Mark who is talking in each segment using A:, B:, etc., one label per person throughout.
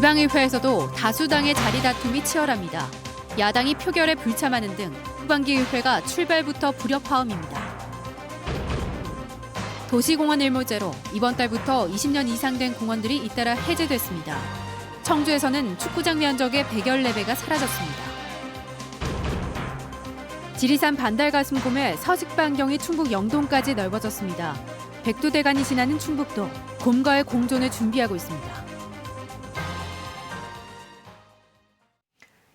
A: 지방의회에서도 다수당의 자리 다툼이 치열합니다. 야당이 표결에 불참하는 등 후반기 의회가 출발부터 불협화음입니다. 도시공원 일몰제로 이번 달부터 20년 이상 된 공원들이 잇따라 해제됐습니다. 청주에서는 축구장 면적의 114배가 사라졌습니다. 지리산 반달가슴곰의 서식 반경이 충북 영동까지 넓어졌습니다. 백두대간이 지나는 충북도 곰과의 공존을 준비하고 있습니다.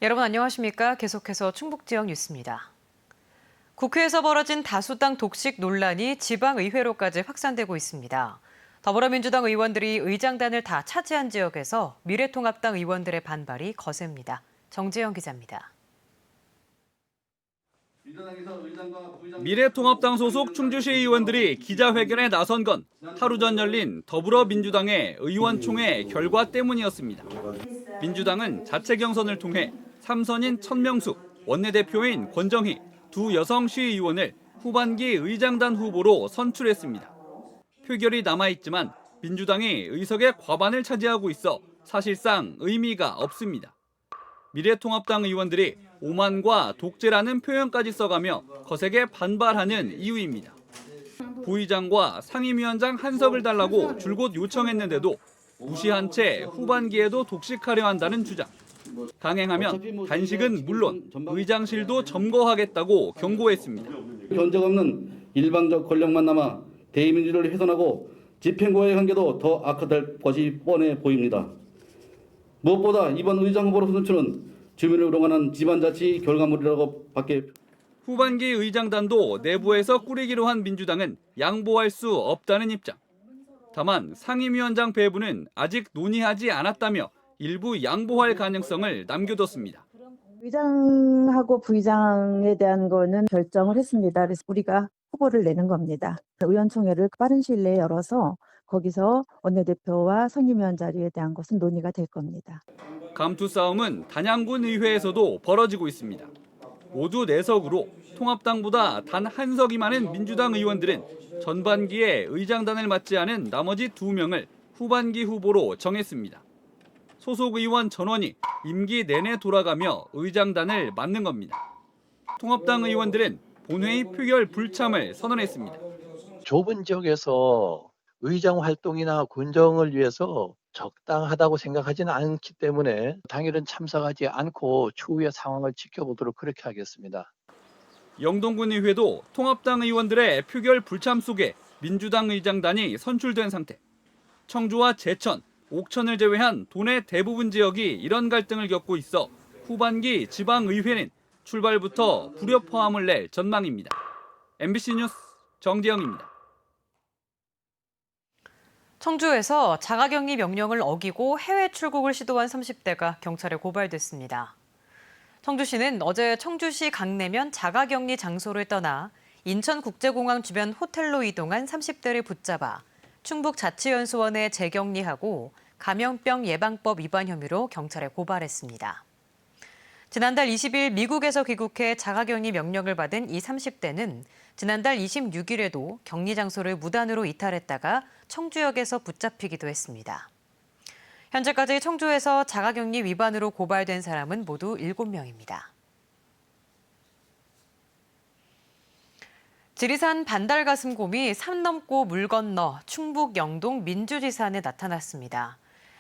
B: 여러분 안녕하십니까? 계속해서 충북 지역 뉴스입니다. 국회에서 벌어진 다수당 독식 논란이 지방의회로까지 확산되고 있습니다. 더불어민주당 의원들이 의장단을 다 차지한 지역에서 미래통합당 의원들의 반발이 거셉니다. 정재영 기자입니다.
C: 미래통합당 소속 충주시 의원들이 기자회견에 나선 건 하루 전 열린 더불어민주당의 의원총회 결과 때문이었습니다. 민주당은 자체 경선을 통해 3선인 천명숙, 원내대표인 권정희, 두 여성 시의원을 후반기 의장단 후보로 선출했습니다. 표결이 남아있지만 민주당이 의석의 과반을 차지하고 있어 사실상 의미가 없습니다. 미래통합당 의원들이 오만과 독재라는 표현까지 써가며 거세게 반발하는 이유입니다. 부의장과 상임위원장 한석을 달라고 줄곧 요청했는데도 무시한 채 후반기에도 독식하려 한다는 주장. 강행하면 단식은 물론 의장실도 점거하겠다고 경고했습니다.
D: 견적 없는 일방적 권력만 남아 대의민주를 훼손하고 집행부와의 관계도 더 악화될 것이 뻔해 보입니다. 무엇보다 이번 의장 후보로 선출은 주민을 우롱하는 집안자치 결과물이라고 밖에.
C: 후반기 의장단도 내부에서 꾸리기로 한 민주당은 양보할 수 없다는 입장. 다만 상임위원장 배분은 아직 논의하지 않았다며 일부 양보할 가능성을 남겨뒀습니다.
E: 의장하고 부의장에 대한 거는 결정을 했습니다. 그래서 우리가 후보를 내는 겁니다. 의원총회를 빠른 시일 내에 열어서 거기서 원내대표와 상임위원 자리에 대한 것은 논의가 될 겁니다.
C: 감투 싸움은 단양군 의회에서도 벌어지고 있습니다. 모두 4석으로 통합당보다 단 한 석이 많은 민주당 의원들은 전반기에 의장단을 맡지 않은 나머지 2명을 후반기 후보로 정했습니다. 소속 의원 전원이 임기 내내 돌아가며 의장단을 맡는 겁니다. 통합당 의원들은 본회의 표결 불참을 선언했습니다.
F: 좁은 지역에서 의정 활동이나 군정을 위해서 적당하다고 생각하지는 않기 때문에 당일은 참석하지 않고 추후의 상황을 지켜보도록 그렇게 하겠습니다.
C: 영동군 의회도 통합당 의원들의 표결 불참 속에 민주당 의장단이 선출된 상태. 청주와 제천, 옥천을 제외한 도내 대부분 지역이 이런 갈등을 겪고 있어 후반기 지방의회는 출발부터 불협화음을 낼 전망입니다. MBC 뉴스 정재영입니다.
B: 청주에서 자가격리 명령을 어기고 해외 출국을 시도한 30대가 경찰에 고발됐습니다. 청주시는 어제 청주시 강내면 자가격리 장소를 떠나 인천국제공항 주변 호텔로 이동한 30대를 붙잡아 충북자치연수원에 재격리하고 감염병 예방법 위반 혐의로 경찰에 고발했습니다. 지난달 20일 미국에서 귀국해 자가격리 명령을 받은 이 30대는 지난달 26일에도 격리 장소를 무단으로 이탈했다가 청주역에서 붙잡히기도 했습니다. 현재까지 청주에서 자가격리 위반으로 고발된 사람은 모두 7명입니다. 지리산 반달가슴곰이 산 넘고 물 건너 충북 영동 민주지산에 나타났습니다.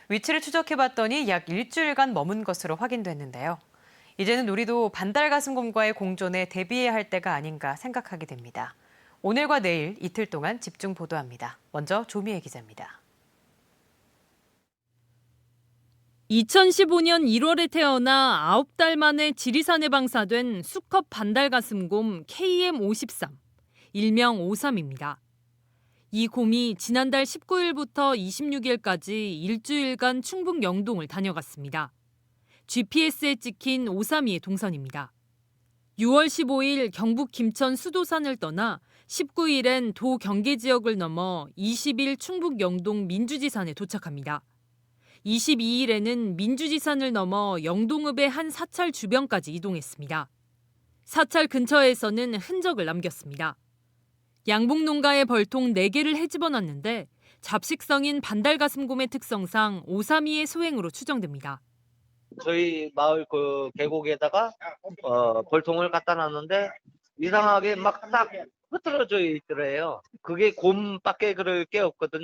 B: 위치를 추적해봤더니 약 일주일간 머문 것으로 확인됐는데요. 이제는 우리도 반달가슴곰과의 공존에 대비해야 할 때가 아닌가 생각하게 됩니다. 오늘과 내일 이틀 동안 집중 보도합니다. 먼저 조미애 기자입니다.
G: 2015년 1월에 태어나 9달 만에 지리산에 방사된 수컷 반달가슴곰 KM53, 일명 53입니다. 이 곰이 지난달 19일부터 26일까지 일주일간 충북 영동을 다녀갔습니다. GPS에 찍힌 532의 동선입니다. 6월 15일 경북 김천 수도산을 떠나 19일엔 도 경계 지역을 넘어 20일 충북 영동 민주지산에 도착합니다. 22일에는 민주지산을 넘어 영동읍의 한 사찰 주변까지 이동했습니다. 사찰 근처에서는 흔적을 남겼습니다. 양봉 농가의 벌통 4개를 헤집어놨는데 잡식성인 반달가슴곰의 특성상 오삼이의 소행으로 추정됩니다.
H: 저희 마을 그 계곡에다가 벌통을 갖다 놨는데 이상하게 막 딱 흐트러져 있더래요. 그게 곰밖에 그럴 게 없거든.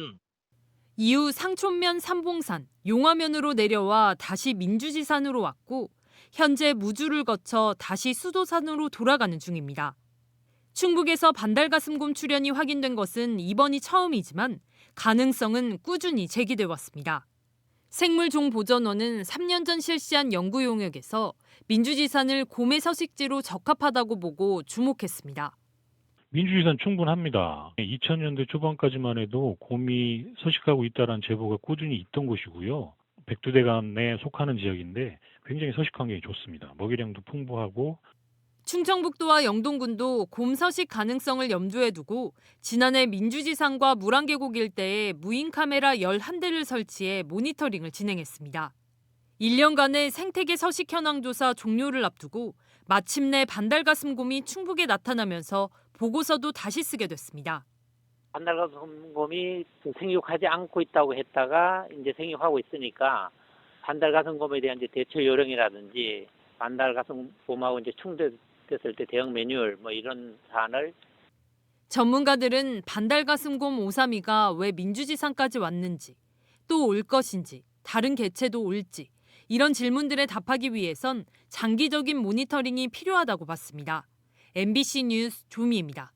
G: 이후 상촌면 삼봉산, 용화면으로 내려와 다시 민주지산으로 왔고 현재 무주를 거쳐 다시 수도산으로 돌아가는 중입니다. 충북에서 반달가슴곰 출현이 확인된 것은 이번이 처음이지만 가능성은 꾸준히 제기돼 왔습니다. 생물종보전원은 3년 전 실시한 연구 용역에서 민주지산을 곰의 서식지로 적합하다고 보고 주목했습니다.
I: 민주지산 충분합니다. 2000년대 초반까지만 해도 곰이 서식하고 있다는 제보가 꾸준히 있던 곳이고요. 백두대간에 속하는 지역인데 굉장히 서식 환경이 좋습니다. 먹이량도 풍부하고.
G: 충청북도와 영동군도 곰 서식 가능성을 염두에 두고 지난해 민주지산과 물안계곡 일대에 무인 카메라 11대를 설치해 모니터링을 진행했습니다. 1년간의 생태계 서식 현황 조사 종료를 앞두고 마침내 반달가슴곰이 충북에 나타나면서 보고서도 다시 쓰게 됐습니다.
J: 반달가슴곰이 생육하지 않고 있다고 했다가 이제 생육하고 있으니까 반달가슴곰에 대한 이제 대처 요령이라든지 반달가슴곰하고 이제 충돌됐을 때 대응 매뉴얼 뭐 이런 사안을
G: 전문가들은 반달가슴곰 오삼이가 왜 민주지산까지 왔는지, 또 올 것인지, 다른 개체도 올지 이런 질문들에 답하기 위해선 장기적인 모니터링이 필요하다고 봤습니다. MBC 뉴스 조미입니다.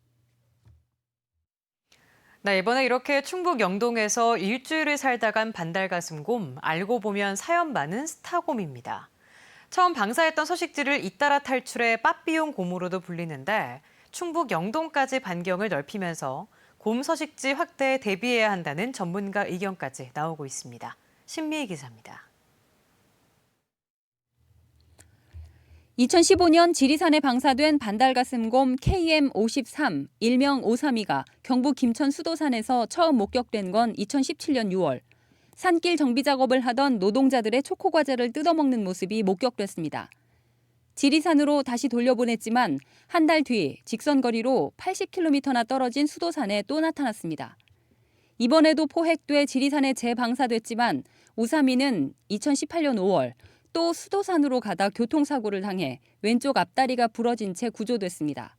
B: 네, 이번에 이렇게 충북 영동에서 일주일을 살다 간 반달가슴곰, 알고 보면 사연 많은 스타곰입니다. 처음 방사했던 서식지를 잇따라 탈출해 빠삐용 곰으로도 불리는데 충북 영동까지 반경을 넓히면서 곰 서식지 확대에 대비해야 한다는 전문가 의견까지 나오고 있습니다. 신미희 기자입니다.
K: 2015년 지리산에 방사된 반달가슴곰 KM53, 일명 오삼이가 경북 김천 수도산에서 처음 목격된 건 2017년 6월. 산길 정비 작업을 하던 노동자들의 초코과자를 뜯어먹는 모습이 목격됐습니다. 지리산으로 다시 돌려보냈지만 한 달 뒤 직선거리로 80km나 떨어진 수도산에 또 나타났습니다. 이번에도 포획돼 지리산에 재방사됐지만 오삼이는 2018년 5월 또 수도산으로 가다 교통사고를 당해 왼쪽 앞다리가 부러진 채 구조됐습니다.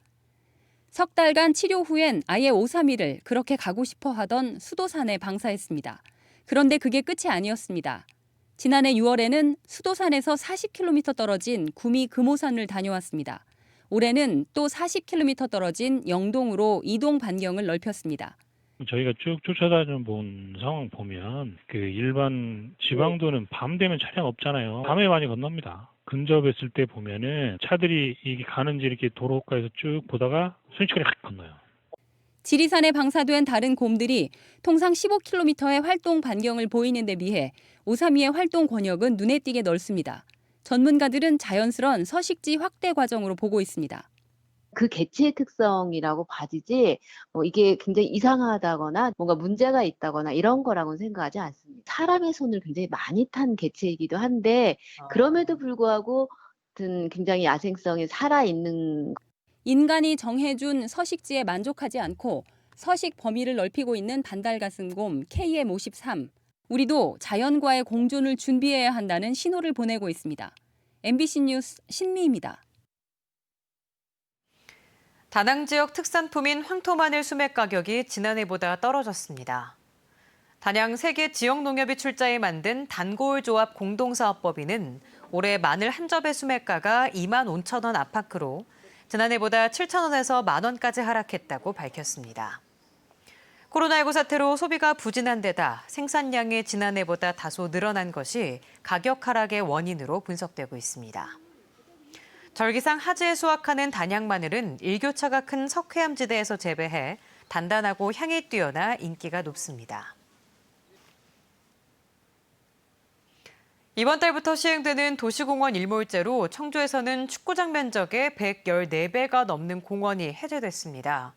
K: 석 달간 치료 후엔 아예 오삼이를 그렇게 가고 싶어 하던 수도산에 방사했습니다. 그런데 그게 끝이 아니었습니다. 지난해 6월에는 수도산에서 40km 떨어진 구미 금오산을 다녀왔습니다. 올해는 또 40km 떨어진 영동으로 이동 반경을 넓혔습니다.
I: 저희가 쭉 쫓아다녀 본 상황 보면 그 일반 지방도는 밤 되면 차량 없잖아요. 밤에 많이 건넙니다. 근접했을 때 보면은 차들이 이게 가는지 이렇게 도로가에서 쭉 보다가 순식간에 확 건너요.
K: 지리산에 방사된 다른 곰들이 통상 15km의 활동 반경을 보이는 데 비해 오삼이의 활동 권역은 눈에 띄게 넓습니다. 전문가들은 자연스러운 서식지 확대 과정으로 보고 있습니다.
L: 그 개체의 특성이라고 봐지지 이게 굉장히 이상하다거나 뭔가 문제가 있다거나 이런 거라고는 생각하지 않습니다. 사람의 손을 굉장히 많이 탄 개체이기도 한데 그럼에도 불구하고 굉장히 야생성이 살아있는.
K: 인간이 정해준 서식지에 만족하지 않고 서식 범위를 넓히고 있는 반달가슴곰 KM53. 우리도 자연과의 공존을 준비해야 한다는 신호를 보내고 있습니다. MBC 뉴스 신미입니다.
B: 다낭 지역 특산품인 황토마늘 수맥 가격이 지난해보다 떨어졌습니다. 단양 세계 지역 농협이 출자해 만든 단골조합 공동사업법인은 올해 마늘 한 접의 수맥가가 25,000원 안팎으로 지난해보다 7,000원에서 만원까지 하락했다고 밝혔습니다. 코로나19 사태로 소비가 부진한 데다 생산량이 지난해보다 다소 늘어난 것이 가격 하락의 원인으로 분석되고 있습니다. 절기상 하지에 수확하는 단양 마늘은 일교차가 큰 석회암지대에서 재배해 단단하고 향이 뛰어나 인기가 높습니다. 이번 달부터 시행되는 도시공원 일몰제로 청주에서는 축구장 면적의 114배가 넘는 공원이 해제됐습니다.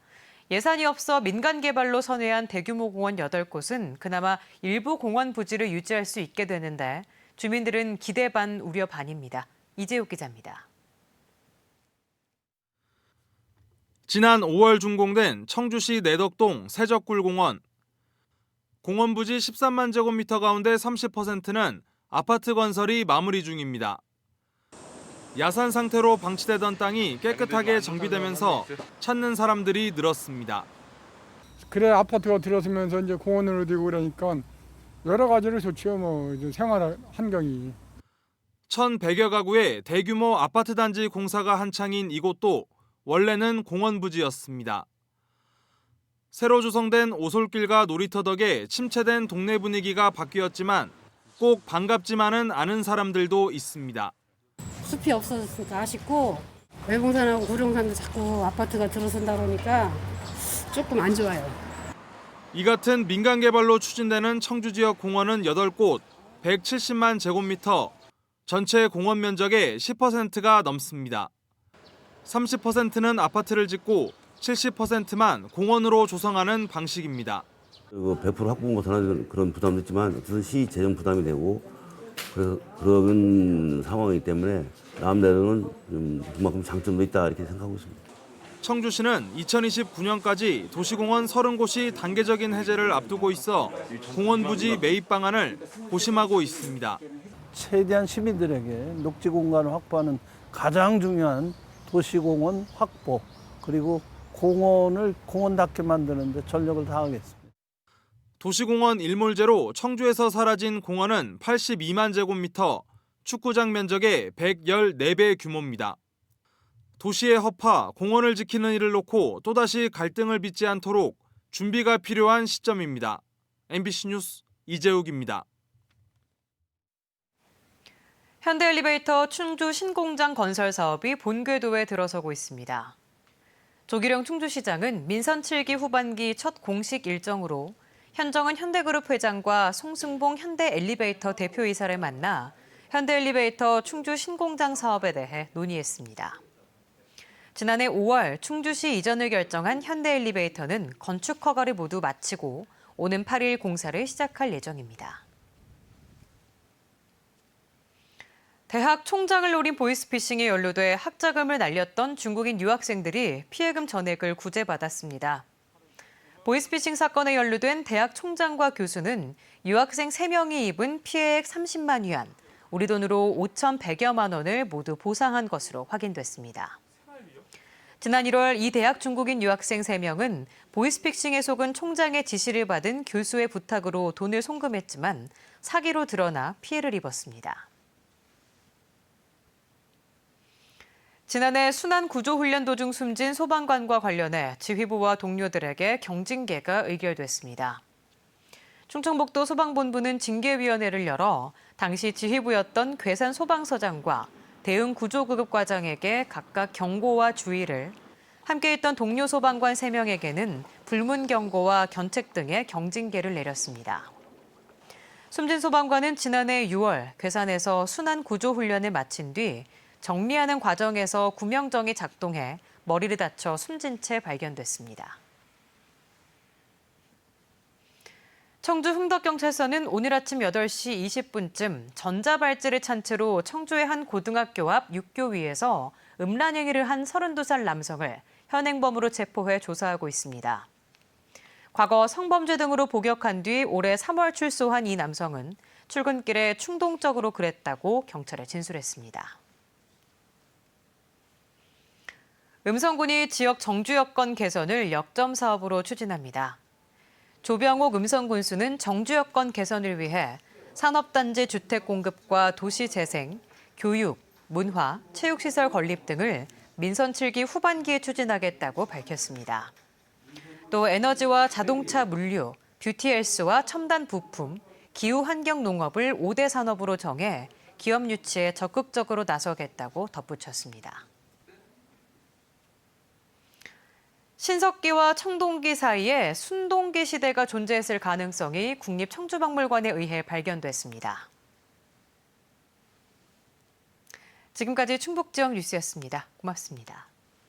B: 예산이 없어 민간 개발로 선회한 대규모 공원 8곳은 그나마 일부 공원 부지를 유지할 수 있게 되는데 주민들은 기대 반 우려 반입니다. 이재욱 기자입니다.
M: 지난 5월 준공된 청주시 내덕동 세적굴공원. 공원 부지 13만 제곱미터 가운데 30%는 아파트 건설이 마무리 중입니다. 야산 상태로 방치되던 땅이 깨끗하게 정비되면서 찾는 사람들이 늘었습니다.
N: 그래 아파트가 들어서면서 이제 공원으로 되고 그러니까 여러 가지로 좋죠. 뭐 이제 생활 환경이.
M: 1,100여 가구의 대규모 아파트 단지 공사가 한창인 이곳도 원래는 공원 부지였습니다. 새로 조성된 오솔길과 놀이터 덕에 침체된 동네 분위기가 바뀌었지만 꼭 반갑지만은 않은 사람들도 있습니다.
O: 숲이 없어졌으니까 아쉽고 외봉산하고 구룡산도 자꾸 아파트가 들어선다 그러니까 조금 안 좋아요.
M: 이 같은 민간 개발로 추진되는 청주 지역 공원은 8곳, 170만 제곱미터, 전체 공원 면적의 10%가 넘습니다. 30%는 아파트를 짓고 70%만 공원으로 조성하는 방식입니다.
P: 100% 확보한 것은 그런 부담도 있지만 어쨌든 시 재정 부담이 되고 그래서 그런 상황이기 때문에 나름대로는 그만큼 장점도 있다 이렇게 생각하고 있습니다.
M: 청주시는 2029년까지 도시공원 30곳이 단계적인 해제를 앞두고 있어 공원 부지 매입 방안을 고심하고 있습니다.
Q: 최대한 시민들에게 녹지 공간을 확보하는 가장 중요한 도시공원 확보 그리고 공원을 공원답게 만드는 데 전력을 다하겠습니다.
M: 도시공원 일몰제로 청주에서 사라진 공원은 82만 제곱미터, 축구장 면적의 114배 규모입니다. 도시의 허파, 공원을 지키는 일을 놓고 또다시 갈등을 빚지 않도록 준비가 필요한 시점입니다. MBC 뉴스 이재욱입니다.
B: 현대엘리베이터 충주 신공장 건설 사업이 본궤도에 들어서고 있습니다. 조기령 충주시장은 민선 7기 후반기 첫 공식 일정으로 현정은 현대그룹 회장과 송승봉 현대엘리베이터 대표이사를 만나 현대엘리베이터 충주 신공장 사업에 대해 논의했습니다. 지난해 5월 충주시 이전을 결정한 현대엘리베이터는 건축 허가를 모두 마치고 오는 8일 공사를 시작할 예정입니다. 대학 총장을 노린 보이스피싱에 연루돼 학자금을 날렸던 중국인 유학생들이 피해금 전액을 구제받았습니다. 보이스피싱 사건에 연루된 대학 총장과 교수는 유학생 3명이 입은 피해액 30만 위안, 우리 돈으로 5,100여만 원을 모두 보상한 것으로 확인됐습니다. 지난 1월 이 대학 중국인 유학생 3명은 보이스피싱에 속은 총장의 지시를 받은 교수의 부탁으로 돈을 송금했지만 사기로 드러나 피해를 입었습니다. 지난해 순환구조훈련 도중 숨진 소방관과 관련해 지휘부와 동료들에게 경징계가 의결됐습니다. 충청북도 소방본부는 징계위원회를 열어 당시 지휘부였던 괴산 소방서장과 대응구조구급과장에게 각각 경고와 주의를, 함께했던 동료 소방관 3명에게는 불문경고와 견책 등의 경징계를 내렸습니다. 숨진 소방관은 지난해 6월 괴산에서 순환구조훈련을 마친 뒤 정리하는 과정에서 구명정이 작동해 머리를 다쳐 숨진 채 발견됐습니다. 청주 흥덕경찰서는 오늘 아침 8시 20분쯤 전자발찌를 찬 채로 청주의 한 고등학교 앞 육교 위에서 음란 행위를 한 32살 남성을 현행범으로 체포해 조사하고 있습니다. 과거 성범죄 등으로 복역한 뒤 올해 3월 출소한 이 남성은 출근길에 충동적으로 그랬다고 경찰에 진술했습니다. 음성군이 지역 정주 여건 개선을 역점 사업으로 추진합니다. 조병옥 음성군수는 정주 여건 개선을 위해 산업단지 주택 공급과 도시 재생, 교육, 문화, 체육시설 건립 등을 민선 7기 후반기에 추진하겠다고 밝혔습니다. 또 에너지와 자동차 물류, 뷰티 헬스와 첨단 부품, 기후 환경 농업을 5대 산업으로 정해 기업 유치에 적극적으로 나서겠다고 덧붙였습니다. 신석기와 청동기 사이에 순동기 시대가 존재했을 가능성이 국립청주박물관에 의해 발견됐습니다. 지금까지 충북지역 뉴스였습니다. 고맙습니다.